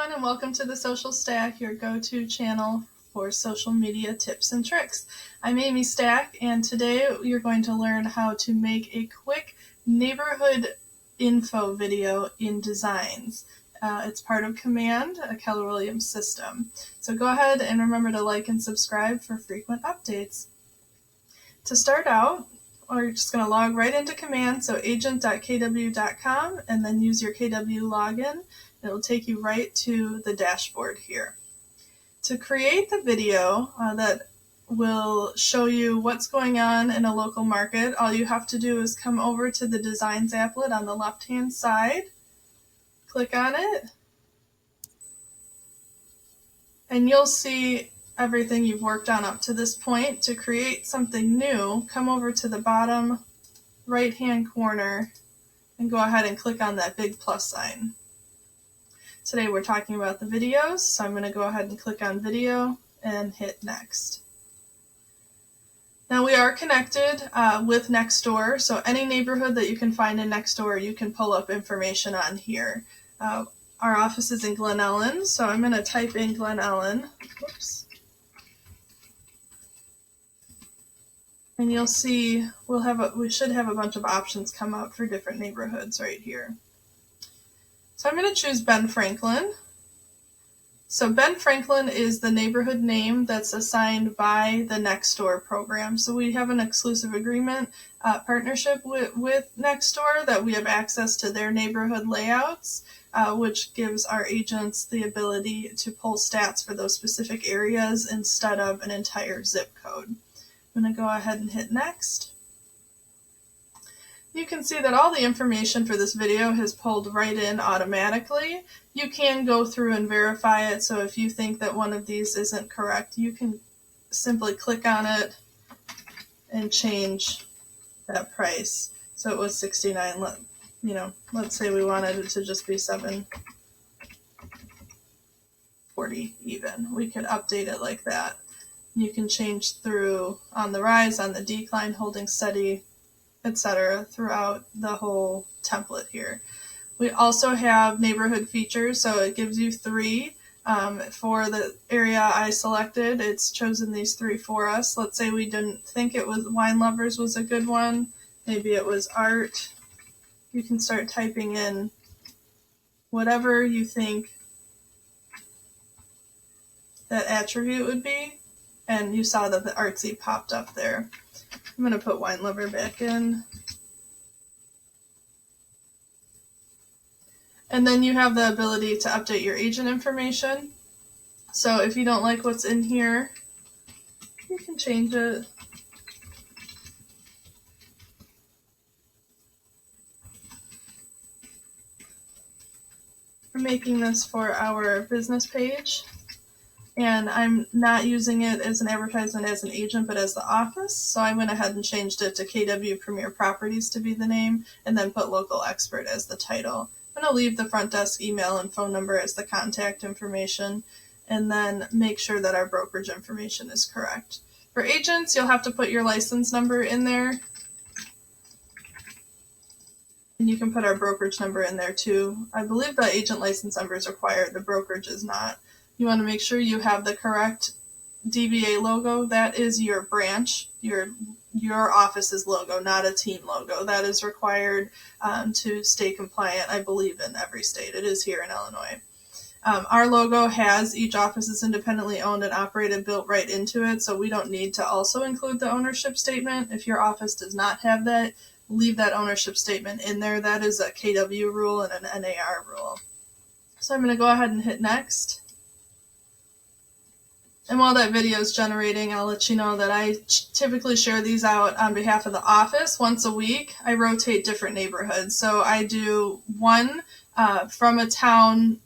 everyone, and welcome to the Social Stack, your go-to channel for social media tips and tricks. I'm Amy Stack, and today you're going to learn how to make a quick neighborhood info video in Designs. It's part of Command, a Keller Williams system. So go ahead and remember to like and subscribe for frequent updates. To start out, we're just going to log right into Command, so agent.kw.com, and then use your KW login. It'll take you right to the dashboard here. To create the video that will show you what's going on in a local market, all you have to do is come over to the Designs applet on the left-hand side, click on it, and you'll see everything you've worked on up to this point. To create something new, come over to the bottom right-hand corner and go ahead and click on that big plus sign. Today we're talking about the videos, so I'm going to go ahead and click on video and hit next. Now we are connected with Nextdoor, so any neighborhood that you can find in Nextdoor you can pull up information on here. Our office is in Glen Ellen, so I'm going to type in Glen Ellen. Whoops. And you'll see we should have a bunch of options come up for different neighborhoods right here. So I'm going to choose Ben Franklin. So Ben Franklin is the neighborhood name that's assigned by the Nextdoor program. So we have an exclusive agreement partnership with Nextdoor that we have access to their neighborhood layouts, which gives our agents the ability to pull stats for those specific areas instead of an entire zip code. I'm going to go ahead and hit next. You can see that all the information for this video has pulled right in automatically. You can go through and verify it, so if you think that one of these isn't correct, you can simply click on it and change that price. So it was $69, let's say we wanted it to just be $7.40 even. We could update it like that. You can change through on the rise, on the decline, holding steady, etc. throughout the whole template here. We also have neighborhood features, so it gives you 3. For the area I selected, it's chosen these 3 for us. Let's say we didn't think it was wine lovers was a good one. Maybe it was art. You can start typing in whatever you think that attribute would be, and you saw that the artsy popped up there. I'm going to put wine lover back in. And then you have the ability to update your agent information. So if you don't like what's in here, you can change it. We're making this for our business page. And I'm not using it as an advertisement as an agent, but as the office. So I went ahead and changed it to KW Premier Properties to be the name, and then put local expert as the title. I'm going to leave the front desk email and phone number as the contact information, and then make sure that our brokerage information is correct. For agents, you'll have to put your license number in there. And you can put our brokerage number in there too. I believe the agent license number is required, the brokerage is not. You want to make sure you have the correct DBA logo. That is your branch, your office's logo, not a team logo. That is required to stay compliant, I believe, in every state. It is here in Illinois. Our logo has each office is independently owned and operated built right into it, so we don't need to also include the ownership statement. If your office does not have that, leave that ownership statement in there. That is a KW rule and an NAR rule. So I'm going to go ahead and hit next. And while that video is generating, I'll let you know that I typically share these out on behalf of the office once a week. I rotate different neighborhoods. So I do one from a town.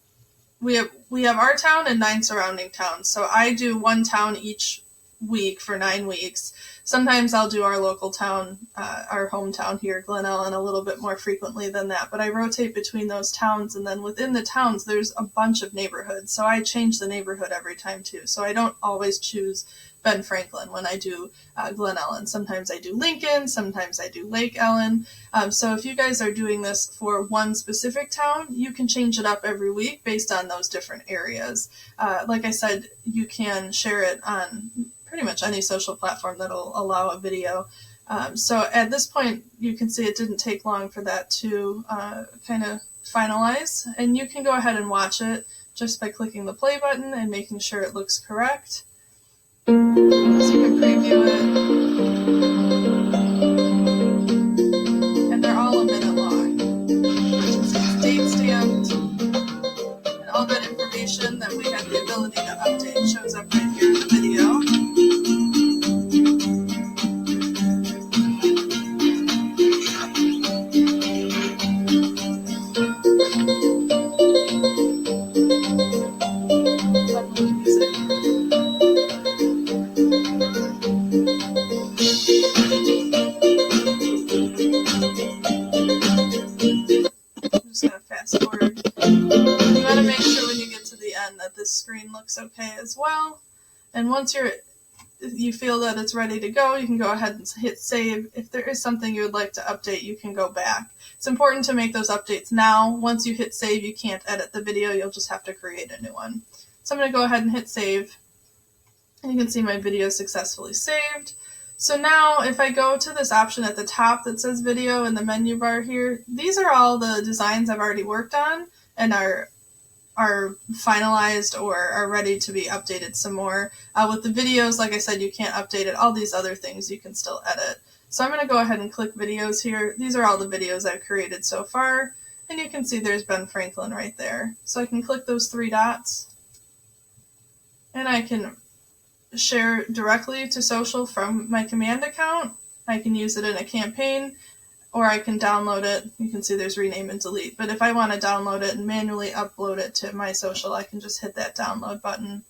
We have our town and 9 surrounding towns. So I do one town each week for 9 weeks. Sometimes I'll do our local town, our hometown here, Glen Ellen, a little bit more frequently than that, but I rotate between those towns, and then within the towns there's a bunch of neighborhoods, so I change the neighborhood every time too. So I don't always choose Ben Franklin when I do Glen Ellen. Sometimes I do Lincoln, sometimes I do Lake Ellen. So if you guys are doing this for one specific town, you can change it up every week based on those different areas. Like I said, you can share it on pretty much any social platform that'll allow a video. So at this point, you can see it didn't take long for that to kind of finalize, and you can go ahead and watch it just by clicking the play button and making sure it looks correct. So you can preview it, and they're all a minute long. So it's date stamped, and all that information that we have the ability to update shows up right here in the video. I'm just going to fast forward. You want to make sure when you get to the end that this screen looks okay as well. And once you feel that it's ready to go, you can go ahead and hit save. If there is something you would like to update, you can go back. It's important to make those updates now. Once you hit save, you can't edit the video. You'll just have to create a new one. So I'm going to go ahead and hit save. And you can see my video successfully saved. So now if I go to this option at the top that says video in the menu bar here, these are all the designs I've already worked on and are finalized or are ready to be updated some more. With the videos, like I said, you can't update it. All these other things you can still edit. So I'm going to go ahead and click videos here. These are all the videos I've created so far. And you can see there's Ben Franklin right there. So I can click those three dots. And I can share directly to social from my command account. I can use it in a campaign, or I can download it. You can see there's rename and delete. But if I want to download it and manually upload it to my social, I can just hit that download button.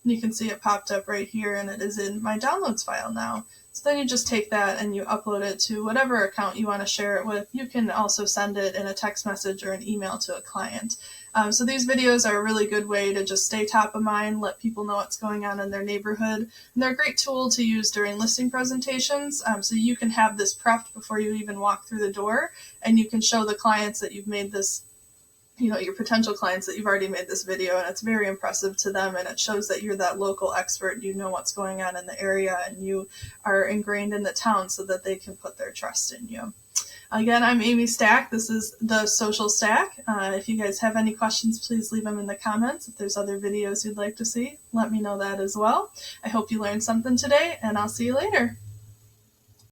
And you can see it popped up right here, and it is in my downloads file now. So then you just take that and you upload it to whatever account you want to share it with. You can also send it in a text message or an email to a client. So these videos are a really good way to just stay top of mind, let people know what's going on in their neighborhood. And they're a great tool to use during listing presentations. So you can have this prepped before you even walk through the door, and you can show the clients that you've made this, your potential clients that you've already made this video, and it's very impressive to them, and it shows that you're that local expert, you know what's going on in the area, and you are ingrained in the town so that they can put their trust in you. Again, I'm Amy Stack. This is the Social Stack. If you guys have any questions, please leave them in the comments. If there's other videos you'd like to see, let me know that as well. I hope you learned something today, and I'll see you later.